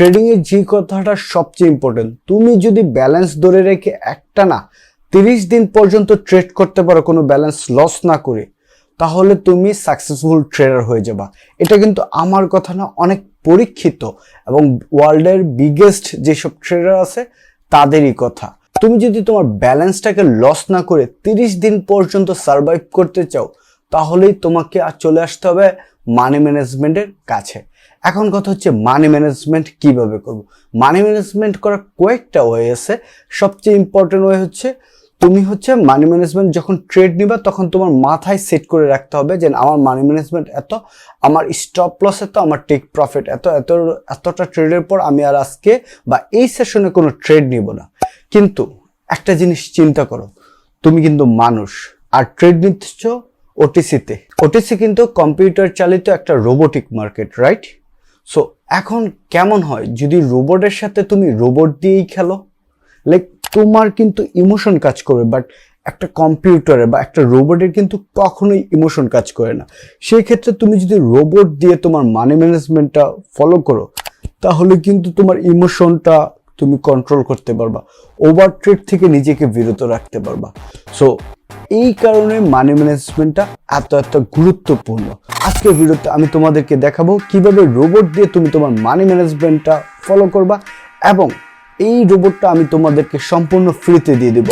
Trading এর যে কথাটা সবচেয়ে ইম্পর্টেন্ট, তুমি যদি ব্যালেন্স ধরে রেখে একটা না 30 দিন পর্যন্ত ট্রেড করতে পারো কোনো ব্যালেন্স লস না করে, তাহলে তুমি সাকসেসফুল ট্রেডার হয়ে যাবা। এটা কিন্তু আমার কথা না, অনেক পরীক্ষিত এবং ওয়ার্ল্ডের বিগেস্ট যেসব ট্রেডার আছে তাদেরই কথা। তুমি যদি তোমার ব্যালেন্সটাকে লস না করে 30 দিন পর্যন্ত সার্ভাইভ করতে চাও, তাহলেই তোমাকে চলে আসতে হবে মানি ম্যানেজমেন্টের কাছে। এখন কথা হচ্ছে মানি ম্যানেজমেন্ট কিভাবে করব। মানি ম্যানেজমেন্ট করার কয়েকটা ওয়ে আছে। সবচেয়ে ইম্পর্টেন্ট ওয়ে হচ্ছে তুমি মানি ম্যানেজমেন্ট যখন ট্রেড নিবা তখন তোমার মাথায় সেট করে রাখতে হবে যে আমার মানি ম্যানেজমেন্ট এত, আমার স্টপ লস এত, আমার টেক প্রফিট এত, এতটা ট্রেডের পর আমি আর আজকে বা এই সেশনে কোনো ট্রেড নিব না। কিন্তু একটা জিনিস চিন্তা করো, তুমি কিন্তু মানুষ আর ট্রেড নিচ্ছ ওটিসিতে। ওটিসি কিন্তু কম্পিউটার চালিত একটা রোবোটিক মার্কেট, রাইট? সো এখন কেমন হয় যদি রোবটের সাথে তুমি রোবট দিয়েই খেলো? লাইক তোমার কিন্তু ইমোশন কাজ করবে, বাট একটা কম্পিউটারে বা একটা রোবটের কিন্তু কখনোই ইমোশন কাজ করে না। সেই ক্ষেত্রে তুমি যদি রোবট দিয়ে তোমার মানি ম্যানেজমেন্টটা ফলো করো, তাহলে কিন্তু তোমার ইমোশনটা তুমি কন্ট্রোল করতে পারবা, ওভার ট্রেড থেকে নিজেকে বিরত রাখতে পারবা। সো এই কারণে মানি ম্যানেজমেন্টটা এত গুরুত্বপূর্ণ। আজকের ভিডিওতে আমি তোমাদেরকে দেখাবো কিভাবে রোবট দিয়ে তুমি তোমার মানি ম্যানেজমেন্টটা ফলো করবা, এবং এই রোবটটা আমি তোমাদেরকে সম্পূর্ণ ফ্রিতে দিয়ে দেব।